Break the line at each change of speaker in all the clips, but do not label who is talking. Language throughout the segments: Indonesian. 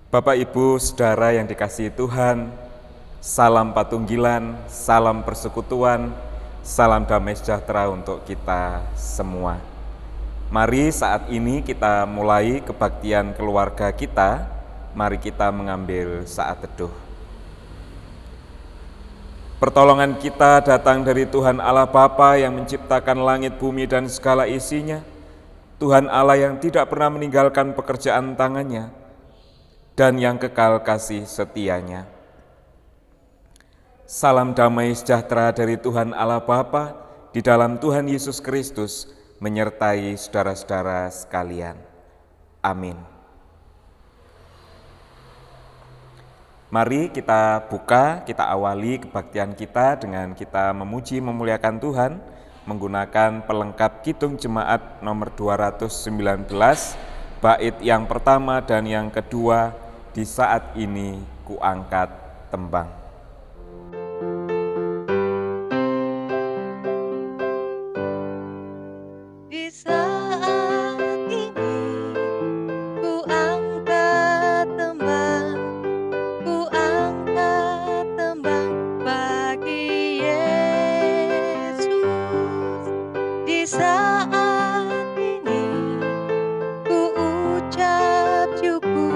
Bapak, Ibu, Saudara yang dikasihi Tuhan, salam patunggilan, salam persekutuan, salam damai sejahtera untuk kita semua. Mari saat ini kita mulai kebaktian keluarga kita, mari kita mengambil saat teduh. Pertolongan kita datang dari Tuhan Allah Bapa yang menciptakan langit, bumi, dan segala isinya, Tuhan Allah yang tidak pernah meninggalkan pekerjaan tangannya, dan yang kekal kasih setianya. Salam damai sejahtera dari Tuhan Allah Bapa di dalam Tuhan Yesus Kristus menyertai saudara-saudara sekalian. Amin. Mari kita buka, kita awali kebaktian kita dengan kita memuji memuliakan Tuhan menggunakan pelengkap Kidung Jemaat nomor 219, bait yang pertama dan yang kedua, di saat ini kuangkat tembang.
Di saat ini kuangkat tembang bagi Yesus. Di saat ini ku ucap syukur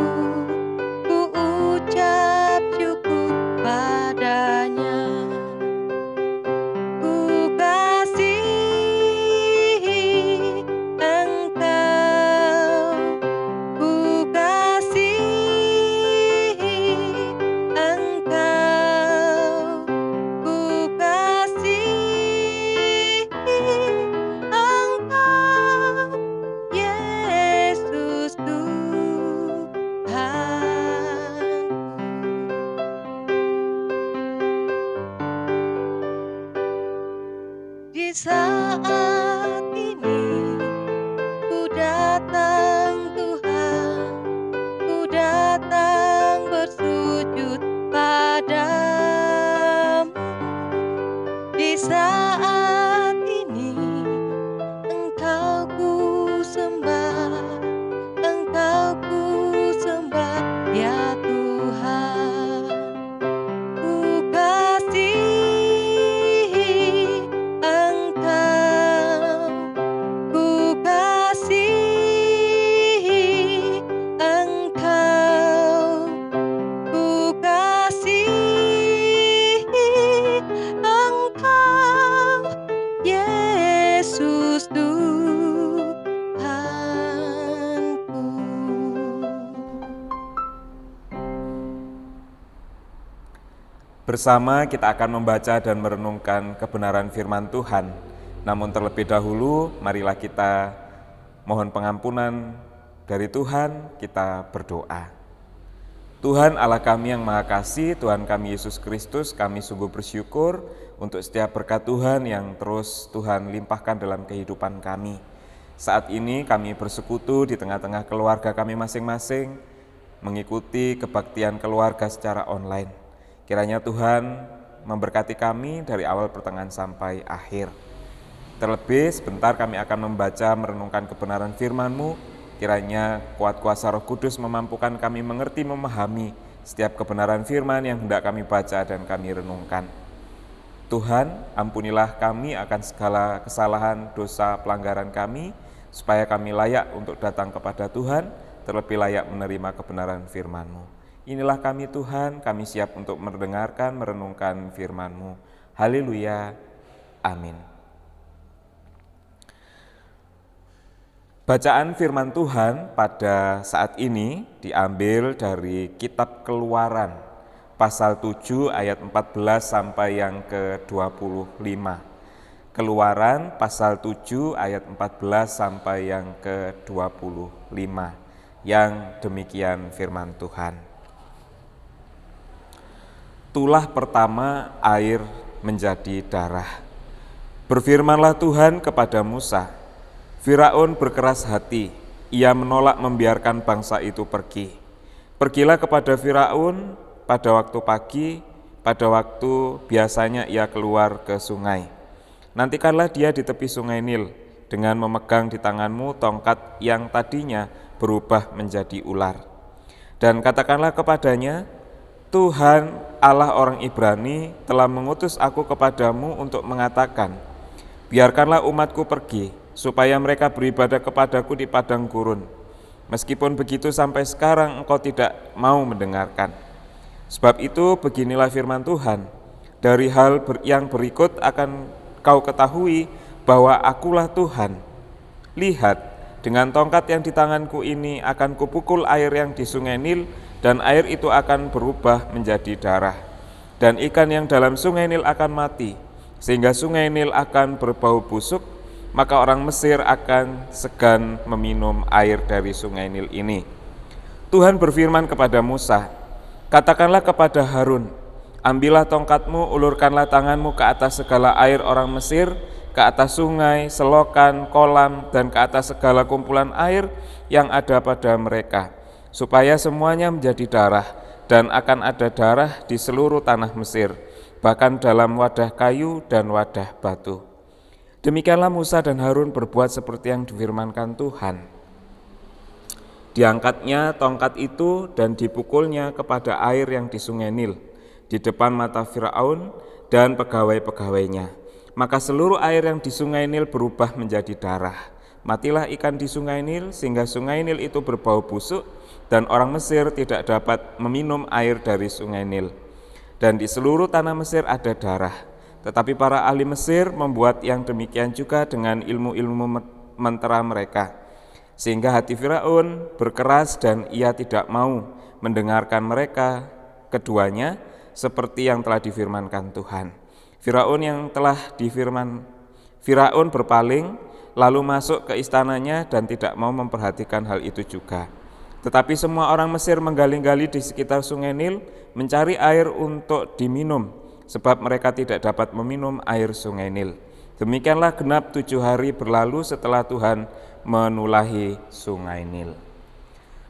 padanya. Ku kasihi Engkau, ku kasihi Engkau, ku kasihi Engkau, Yesus Tuhanku. Di saat ini ku datang Tuhan, ku datang bersujud padamu. Di saat ini Engkau ku sembah ya Tuhan. Ku kasihi Engkau, ku kasihi Engkau, ku kasihi Engkau, Yesus Tuhanku.
Bersama kita akan membaca dan merenungkan kebenaran firman Tuhan. Namun terlebih dahulu, marilah kita mohon pengampunan dari Tuhan, kita berdoa. Tuhan Allah kami yang Maha Kasih, Tuhan kami Yesus Kristus, kami sungguh bersyukur untuk setiap berkat Tuhan yang terus Tuhan limpahkan dalam kehidupan kami. Saat ini kami bersekutu di tengah-tengah keluarga kami masing-masing, mengikuti kebaktian keluarga secara online. Kiranya Tuhan memberkati kami dari awal pertengahan sampai akhir. Terlebih sebentar kami akan membaca merenungkan kebenaran firman-Mu. Kiranya kuat kuasa Roh Kudus memampukan kami mengerti, memahami setiap kebenaran firman yang hendak kami baca dan kami renungkan. Tuhan, ampunilah kami akan segala kesalahan, dosa, pelanggaran kami, supaya kami layak untuk datang kepada Tuhan, terlebih layak menerima kebenaran firman-Mu. Inilah kami Tuhan, kami siap untuk mendengarkan, merenungkan firman-Mu. Haleluya, amin. Bacaan firman Tuhan pada saat ini diambil dari kitab Keluaran, pasal 7 ayat 14 sampai yang ke-25. Keluaran pasal 7 ayat 14 sampai yang ke-25. Yang demikian firman Tuhan. Tulah pertama air menjadi darah. Berfirmanlah Tuhan kepada Musa, Firaun berkeras hati, ia menolak membiarkan bangsa itu pergi. Pergilah kepada Firaun pada waktu pagi, pada waktu biasanya ia keluar ke sungai. Nantikanlah dia di tepi sungai Nil, dengan memegang di tanganmu tongkat yang tadinya berubah menjadi ular. Dan katakanlah kepadanya, Tuhan Allah orang Ibrani telah mengutus aku kepadamu untuk mengatakan, biarkanlah umatku pergi, supaya mereka beribadah kepadaku di padang gurun. Meskipun begitu sampai sekarang engkau tidak mau mendengarkan. Sebab itu beginilah firman Tuhan, dari hal yang berikut akan kau ketahui bahwa akulah Tuhan. Lihat, dengan tongkat yang di tanganku ini akan kupukul air yang di sungai Nil, dan air itu akan berubah menjadi darah. Dan ikan yang dalam sungai Nil akan mati, sehingga sungai Nil akan berbau busuk, maka orang Mesir akan segan meminum air dari sungai Nil ini. Tuhan berfirman kepada Musa, katakanlah kepada Harun, ambillah tongkatmu, ulurkanlah tanganmu ke atas segala air orang Mesir, ke atas sungai, selokan, kolam, dan ke atas segala kumpulan air yang ada pada mereka, supaya semuanya menjadi darah, dan akan ada darah di seluruh tanah Mesir, bahkan dalam wadah kayu dan wadah batu. Demikianlah Musa dan Harun berbuat seperti yang difirmankan Tuhan. Diangkatnya tongkat itu dan dipukulnya kepada air yang di sungai Nil, di depan mata Firaun dan pegawai-pegawainya. Maka seluruh air yang di sungai Nil berubah menjadi darah. Matilah ikan di sungai Nil, sehingga sungai Nil itu berbau busuk, dan orang Mesir tidak dapat meminum air dari sungai Nil. Dan di seluruh tanah Mesir ada darah. Tetapi para ahli Mesir membuat yang demikian juga dengan ilmu-ilmu mentera mereka, sehingga hati Firaun berkeras dan ia tidak mau mendengarkan mereka keduanya, seperti yang telah difirmankan Tuhan. Firaun berpaling lalu masuk ke istananya dan tidak mau memperhatikan hal itu juga. Tetapi semua orang Mesir menggali-gali di sekitar sungai Nil mencari air untuk diminum, sebab mereka tidak dapat meminum air sungai Nil. Demikianlah genap 7 hari berlalu setelah Tuhan menulahi sungai Nil.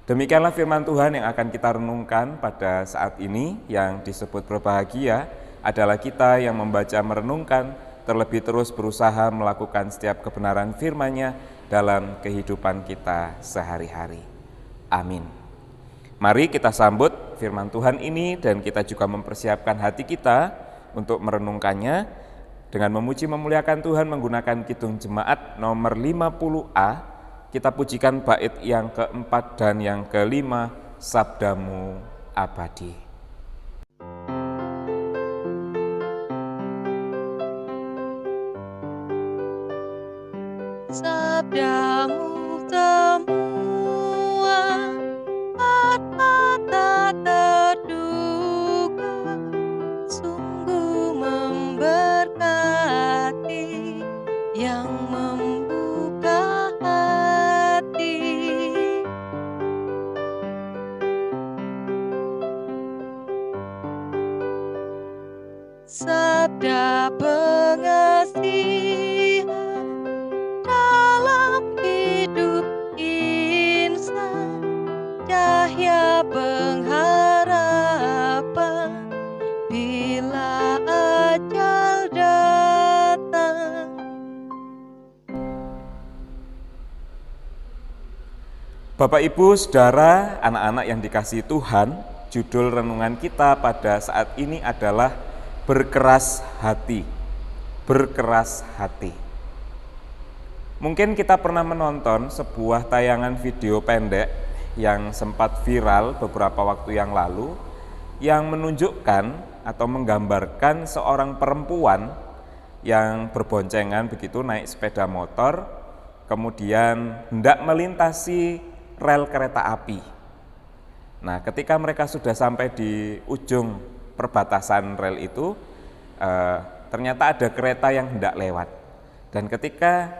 Demikianlah firman Tuhan yang akan kita renungkan pada saat ini, yang disebut berbahagia adalah kita yang membaca merenungkan, terlebih terus berusaha melakukan setiap kebenaran firman-Nya dalam kehidupan kita sehari-hari. Amin. Mari kita sambut firman Tuhan ini dan kita juga mempersiapkan hati kita untuk merenungkannya dengan memuji memuliakan Tuhan menggunakan kidung jemaat nomor 50A. Kita pujikan bait yang keempat dan yang kelima, Sabdamu Abadi.
Sabdamu semua tak terduga, sungguh memberkati yang membuka hati. Sabda pengasihan dalam hidup insan, cahaya pengharapan bila ajal datang.
Bapak, Ibu, Saudara, anak-anak yang dikasihi Tuhan, judul renungan kita pada saat ini adalah berkeras hati. Berkeras hati. Mungkin kita pernah menonton sebuah tayangan video pendek yang sempat viral beberapa waktu yang lalu, yang menunjukkan atau menggambarkan seorang perempuan yang berboncengan begitu naik sepeda motor, kemudian hendak melintasi rel kereta api. Nah, ketika mereka sudah sampai di ujung perbatasan rel itu, ternyata ada kereta yang hendak lewat. Dan ketika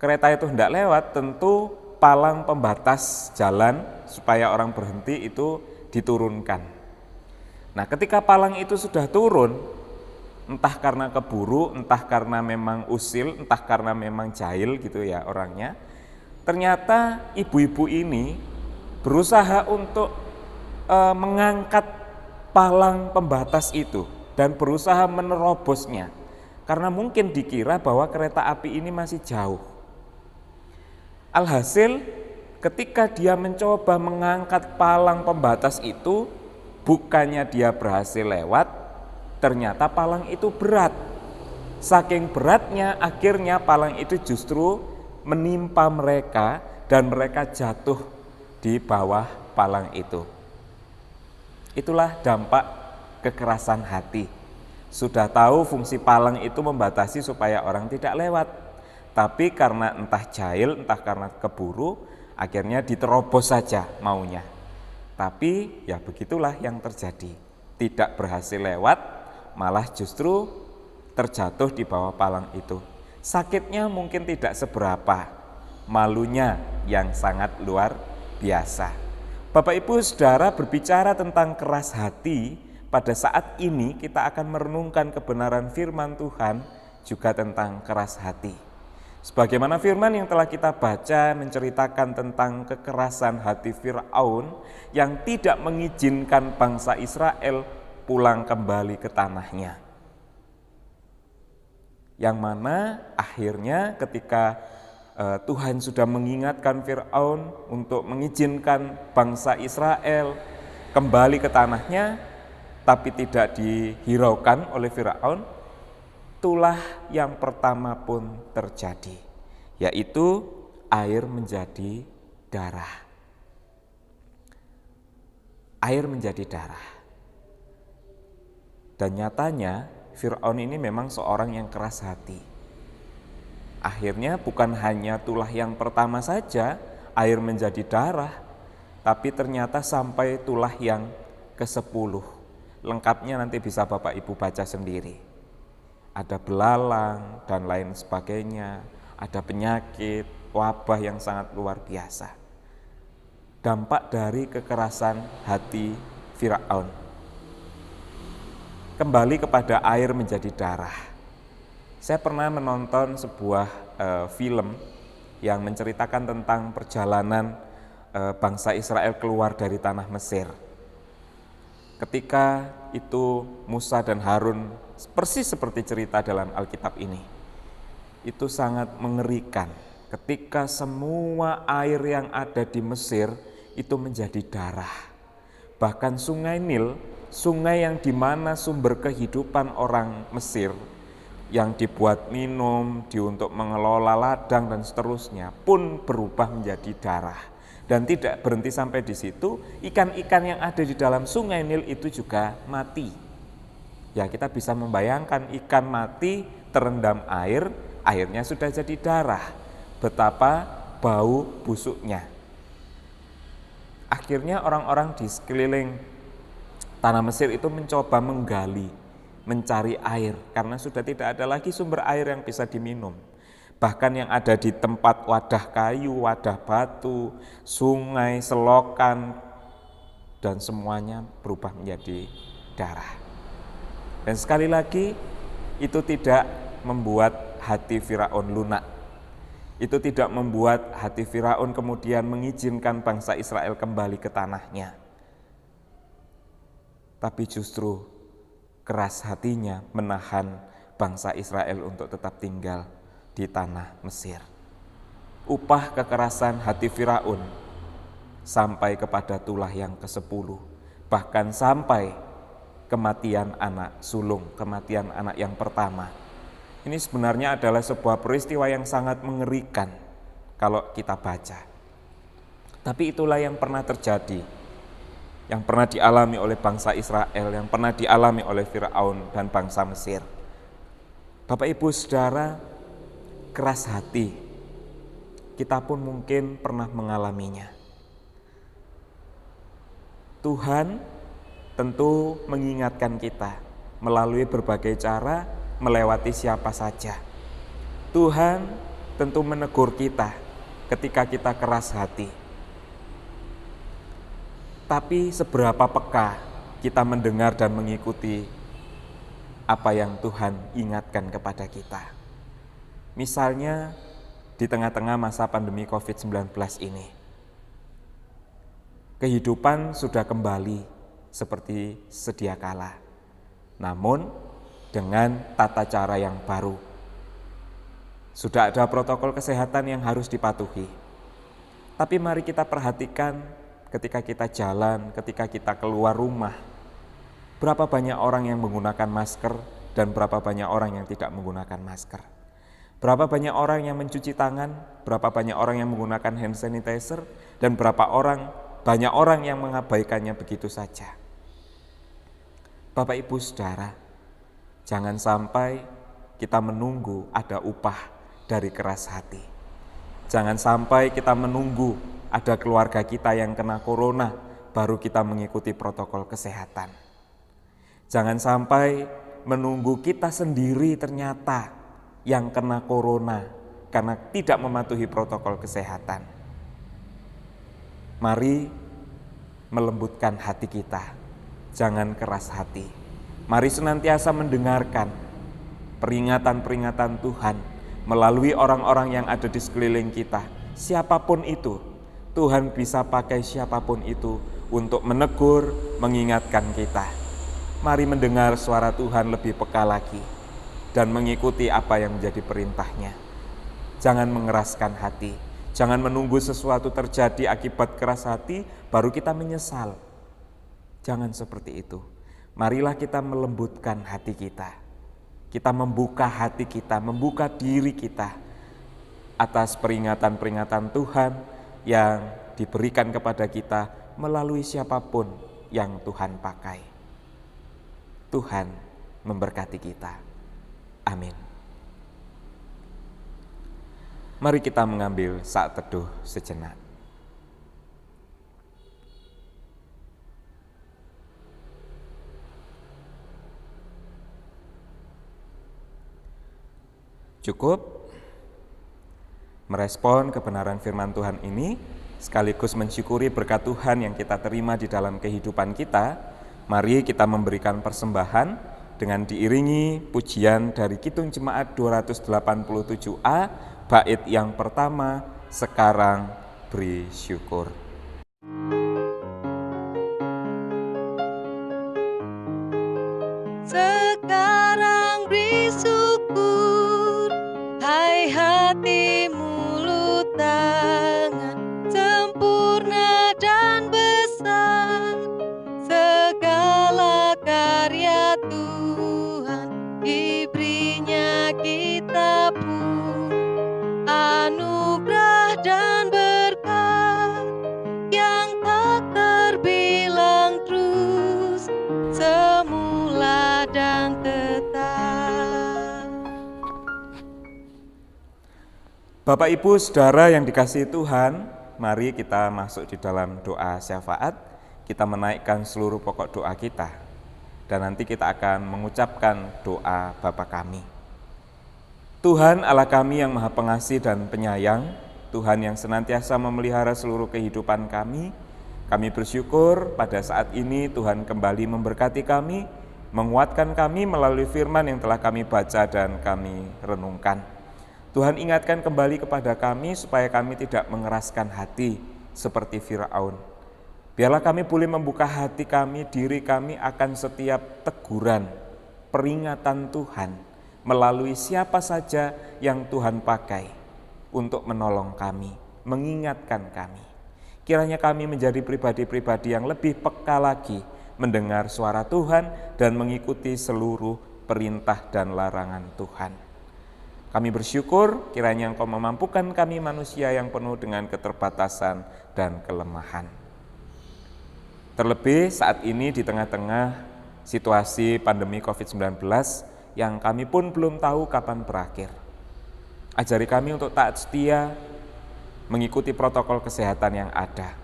kereta itu hendak lewat, tentu palang pembatas jalan supaya orang berhenti itu diturunkan. Nah, ketika palang itu sudah turun, entah karena keburu, entah karena memang usil, entah karena memang jahil gitu ya orangnya, ternyata ibu-ibu ini berusaha untuk mengangkat palang pembatas itu dan berusaha menerobosnya, karena mungkin dikira bahwa kereta api ini masih jauh. Alhasil ketika dia mencoba mengangkat palang pembatas itu, bukannya dia berhasil lewat, ternyata palang itu berat. Saking beratnya, akhirnya palang itu justru menimpa mereka dan mereka jatuh di bawah palang itu. Itulah dampak kekerasan hati. Sudah tahu fungsi palang itu membatasi supaya orang tidak lewat, tapi karena entah jahil, entah karena keburu, akhirnya diterobos saja maunya. Tapi ya begitulah yang terjadi. Tidak berhasil lewat, malah justru terjatuh di bawah palang itu. Sakitnya mungkin tidak seberapa, malunya yang sangat luar biasa. Bapak Ibu Saudara, berbicara tentang keras hati, pada saat ini kita akan merenungkan kebenaran firman Tuhan juga tentang keras hati. Sebagaimana firman yang telah kita baca menceritakan tentang kekerasan hati Firaun yang tidak mengizinkan bangsa Israel pulang kembali ke tanahnya. Yang mana akhirnya ketika Tuhan sudah mengingatkan Firaun untuk mengizinkan bangsa Israel kembali ke tanahnya, tapi tidak dihiraukan oleh Firaun, itulah yang pertama pun terjadi, yaitu air menjadi darah. Air menjadi darah. Dan nyatanya Firaun ini memang seorang yang keras hati. Akhirnya bukan hanya tulah yang pertama saja air menjadi darah, tapi ternyata sampai tulah yang ke-10. Lengkapnya nanti bisa Bapak Ibu baca sendiri. Ada belalang dan lain sebagainya, ada penyakit, wabah yang sangat luar biasa. Dampak dari kekerasan hati Firaun. Kembali kepada air menjadi darah. Saya pernah menonton sebuah film yang menceritakan tentang perjalanan bangsa Israel keluar dari tanah Mesir. Ketika itu Musa dan Harun, persis seperti cerita dalam Alkitab ini, itu sangat mengerikan. Ketika semua air yang ada di Mesir itu menjadi darah. Bahkan sungai Nil, sungai yang dimana sumber kehidupan orang Mesir, yang dibuat minum, untuk mengelola ladang dan seterusnya, pun berubah menjadi darah. Dan tidak berhenti sampai di situ, ikan-ikan yang ada di dalam sungai Nil itu juga mati. Ya, kita bisa membayangkan ikan mati terendam air, airnya sudah jadi darah. Betapa bau busuknya. Akhirnya orang-orang di sekeliling tanah Mesir itu mencoba menggali, mencari air, karena sudah tidak ada lagi sumber air yang bisa diminum. Bahkan yang ada di tempat wadah kayu, wadah batu, sungai, selokan, dan semuanya berubah menjadi darah. Dan sekali lagi, itu tidak membuat hati Firaun lunak. Itu tidak membuat hati Firaun kemudian mengizinkan bangsa Israel kembali ke tanahnya. Tapi justru keras hatinya menahan bangsa Israel untuk tetap tinggal di tanah Mesir. Upah kekerasan hati Firaun sampai kepada tulah yang ke-10, bahkan sampai kematian anak sulung, kematian anak yang pertama. Ini sebenarnya adalah sebuah peristiwa yang sangat mengerikan kalau kita baca. Tapi itulah yang pernah terjadi, yang pernah dialami oleh bangsa Israel, yang pernah dialami oleh Firaun dan bangsa Mesir. Bapak Ibu Saudara, keras hati, kita pun mungkin pernah mengalaminya. Tuhan tentu mengingatkan kita melalui berbagai cara, melewati siapa saja. Tuhan tentu menegur kita ketika kita keras hati. Tapi seberapa peka kita mendengar dan mengikuti apa yang Tuhan ingatkan kepada kita. Misalnya di tengah-tengah masa pandemi COVID-19 ini, kehidupan sudah kembali seperti sedia kala, namun dengan tata cara yang baru. Sudah ada protokol kesehatan yang harus dipatuhi. Tapi mari kita perhatikan ketika kita jalan, ketika kita keluar rumah, berapa banyak orang yang menggunakan masker dan berapa banyak orang yang tidak menggunakan masker. Berapa banyak orang yang mencuci tangan, berapa banyak orang yang menggunakan hand sanitizer, dan banyak orang yang mengabaikannya begitu saja. Bapak Ibu Saudara, jangan sampai kita menunggu ada upah dari keras hati. Jangan sampai kita menunggu ada keluarga kita yang kena corona, baru kita mengikuti protokol kesehatan. Jangan sampai menunggu kita sendiri ternyata yang kena corona karena tidak mematuhi protokol kesehatan. Mari melembutkan hati kita, jangan keras hati. Mari senantiasa mendengarkan peringatan-peringatan Tuhan melalui orang-orang yang ada di sekeliling kita. Siapapun itu, Tuhan bisa pakai siapapun itu untuk menegur, mengingatkan kita. Mari mendengar suara Tuhan lebih peka lagi dan mengikuti apa yang menjadi perintahnya. Jangan mengeraskan hati, jangan menunggu sesuatu terjadi akibat keras hati baru kita menyesal. Jangan seperti itu. Marilah kita melembutkan hati kita. Kita membuka hati kita, membuka diri kita atas peringatan-peringatan Tuhan yang diberikan kepada kita melalui siapapun yang Tuhan pakai. Tuhan memberkati kita. Amin. Mari kita mengambil saat teduh sejenak. Cukup merespon kebenaran firman Tuhan ini, sekaligus mensyukuri berkat Tuhan yang kita terima di dalam kehidupan kita. Mari kita memberikan persembahan dengan diiringi pujian dari Kidung Jemaat 287A, bait yang pertama, Sekarang Beri Syukur.
Sekarang beri syukur, hai hati mulut tangan, sempurna dan besar, segala karya Tuhan, diberinya kita pun anugerah dan berkat yang tak terbilang terus, semula dan tetap.
Bapak Ibu Saudara yang dikasihi Tuhan, mari kita masuk di dalam doa syafaat. Kita menaikkan seluruh pokok doa kita, dan nanti kita akan mengucapkan doa Bapa kami. Tuhan Allah kami yang Maha Pengasih dan Penyayang, Tuhan yang senantiasa memelihara seluruh kehidupan kami bersyukur pada saat ini Tuhan kembali memberkati kami, menguatkan kami melalui firman yang telah kami baca dan kami renungkan. Tuhan ingatkan kembali kepada kami supaya kami tidak mengeraskan hati seperti Firaun. Biarlah kami boleh membuka hati kami, diri kami akan setiap teguran, peringatan Tuhan melalui siapa saja yang Tuhan pakai untuk menolong kami, mengingatkan kami. Kiranya kami menjadi pribadi-pribadi yang lebih peka lagi mendengar suara Tuhan dan mengikuti seluruh perintah dan larangan Tuhan. Kami bersyukur kiranya Engkau memampukan kami manusia yang penuh dengan keterbatasan dan kelemahan. Terlebih saat ini di tengah-tengah situasi pandemi COVID-19 yang kami pun belum tahu kapan berakhir. Ajari kami untuk taat setia mengikuti protokol kesehatan yang ada,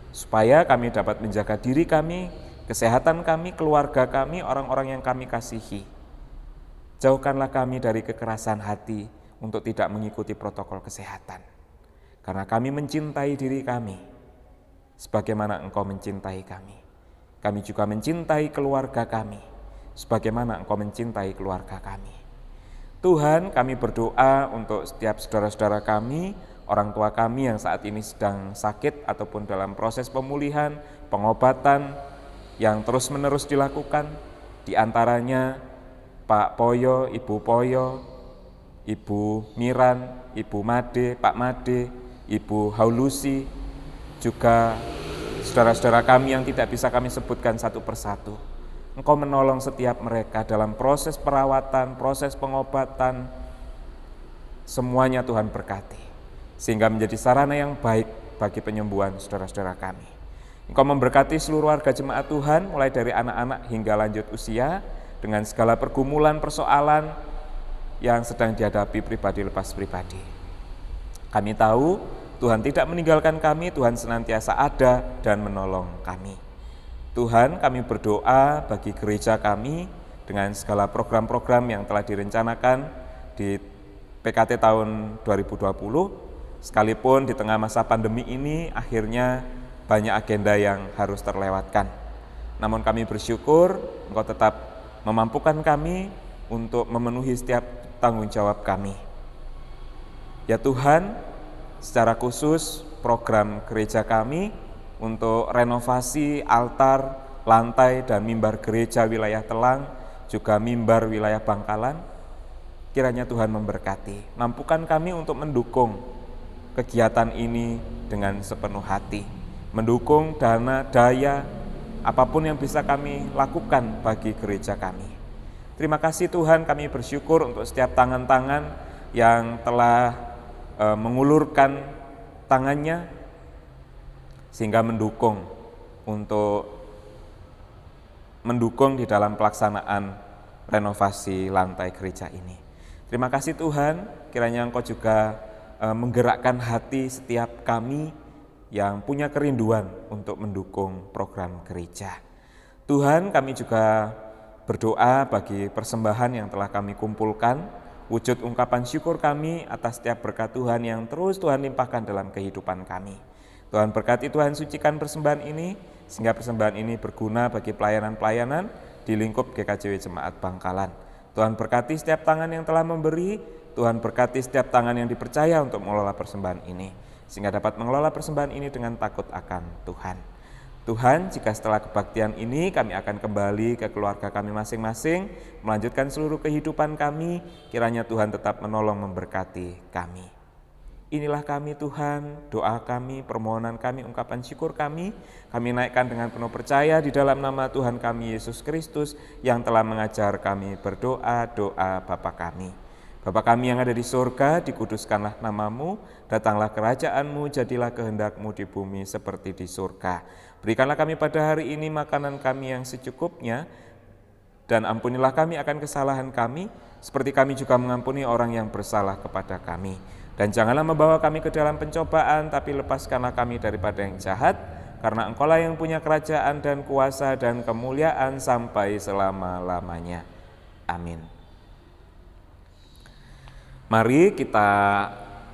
supaya kami dapat menjaga diri kami, kesehatan kami, keluarga kami, orang-orang yang kami kasihi. Jauhkanlah kami dari kekerasan hati untuk tidak mengikuti protokol kesehatan, karena kami mencintai diri kami sebagaimana Engkau mencintai kami. Kami juga mencintai keluarga kami sebagaimana Engkau mencintai keluarga kami. Tuhan, kami berdoa untuk setiap saudara-saudara kami, orang tua kami yang saat ini sedang sakit ataupun dalam proses pemulihan, pengobatan yang terus-menerus dilakukan, di antaranya Pak Poyo, Ibu Poyo, Ibu Miran, Ibu Made, Pak Made, Ibu Haulusi, juga saudara-saudara kami yang tidak bisa kami sebutkan satu persatu. Engkau menolong setiap mereka dalam proses perawatan, proses pengobatan, semuanya Tuhan berkati, sehingga menjadi sarana yang baik bagi penyembuhan saudara-saudara kami. Engkau memberkati seluruh warga jemaat Tuhan, mulai dari anak-anak hingga lanjut usia, dengan segala pergumulan, persoalan yang sedang dihadapi pribadi lepas pribadi. Kami tahu Tuhan tidak meninggalkan kami, Tuhan senantiasa ada dan menolong kami. Tuhan, kami berdoa bagi gereja kami dengan segala program-program yang telah direncanakan di PKT tahun 2020, sekalipun di tengah masa pandemi ini akhirnya banyak agenda yang harus terlewatkan. Namun kami bersyukur Engkau tetap memampukan kami untuk memenuhi setiap tanggung jawab kami. Ya Tuhan, secara khusus program gereja kami untuk renovasi altar, lantai, dan mimbar gereja wilayah Telang, juga mimbar wilayah Bangkalan, kiranya Tuhan memberkati. Mampukan kami untuk mendukung kegiatan ini dengan sepenuh hati, mendukung dana, daya, apapun yang bisa kami lakukan bagi gereja kami. Terima kasih Tuhan, kami bersyukur untuk setiap tangan-tangan yang telah mengulurkan tangannya sehingga mendukung di dalam pelaksanaan renovasi lantai gereja ini. Terima kasih Tuhan, kiranya Engkau juga menggerakkan hati setiap kami yang punya kerinduan untuk mendukung program gereja. Tuhan, kami juga berdoa bagi persembahan yang telah kami kumpulkan, wujud ungkapan syukur kami atas setiap berkat Tuhan yang terus Tuhan limpahkan dalam kehidupan kami. Tuhan berkati, Tuhan sucikan persembahan ini, sehingga persembahan ini berguna bagi pelayanan-pelayanan di lingkup GKJW Jemaat Bangkalan. Tuhan berkati setiap tangan yang telah memberi, Tuhan berkati setiap tangan yang dipercaya untuk mengelola persembahan ini, sehingga dapat mengelola persembahan ini dengan takut akan Tuhan. Tuhan, jika setelah kebaktian ini kami akan kembali ke keluarga kami masing-masing, melanjutkan seluruh kehidupan kami, kiranya Tuhan tetap menolong memberkati kami. Inilah kami Tuhan, doa kami, permohonan kami, ungkapan syukur kami naikkan dengan penuh percaya di dalam nama Tuhan kami Yesus Kristus yang telah mengajar kami berdoa, doa Bapa kami. Bapa kami yang ada di surga, dikuduskanlah namamu, datanglah kerajaanmu, jadilah kehendakmu di bumi seperti di surga. Berikanlah kami pada hari ini makanan kami yang secukupnya, dan ampunilah kami akan kesalahan kami, seperti kami juga mengampuni orang yang bersalah kepada kami. Dan janganlah membawa kami ke dalam pencobaan, tapi lepaskanlah kami daripada yang jahat, karena Engkaulah yang punya kerajaan dan kuasa dan kemuliaan sampai selama-lamanya. Amin. Mari kita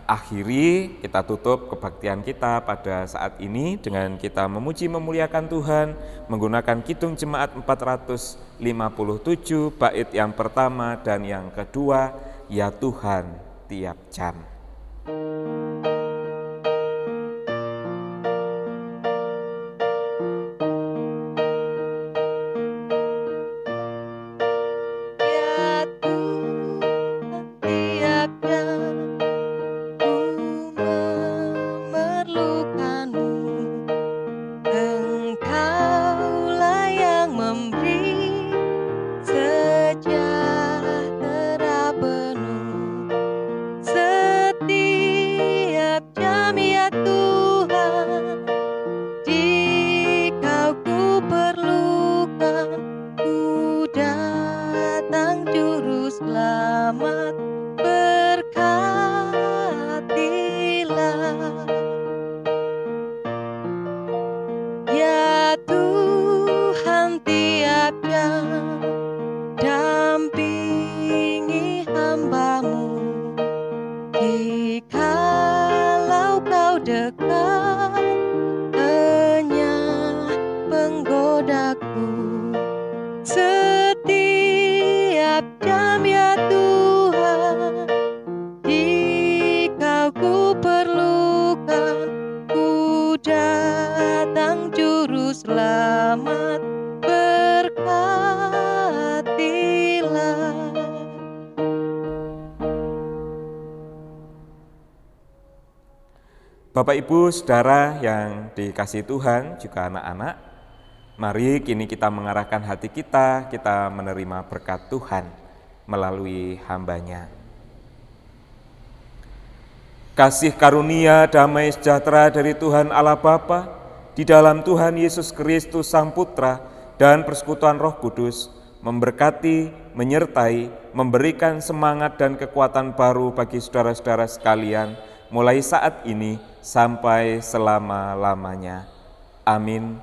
akhiri, kita tutup kebaktian kita pada saat ini dengan kita memuji memuliakan Tuhan menggunakan Kidung Jemaat 457 bait yang pertama dan yang kedua, Ya Tuhan tiap jam.
Sejahtera penuh
Bapak, Ibu, Saudara yang dikasihi Tuhan, juga anak-anak, mari kini kita mengarahkan hati kita menerima berkat Tuhan melalui hamba-Nya. Kasih karunia damai sejahtera dari Tuhan Allah Bapa, di dalam Tuhan Yesus Kristus Sang Putra, dan persekutuan Roh Kudus, memberkati, menyertai, memberikan semangat dan kekuatan baru bagi saudara-saudara sekalian, mulai saat ini sampai selama-lamanya. Amin.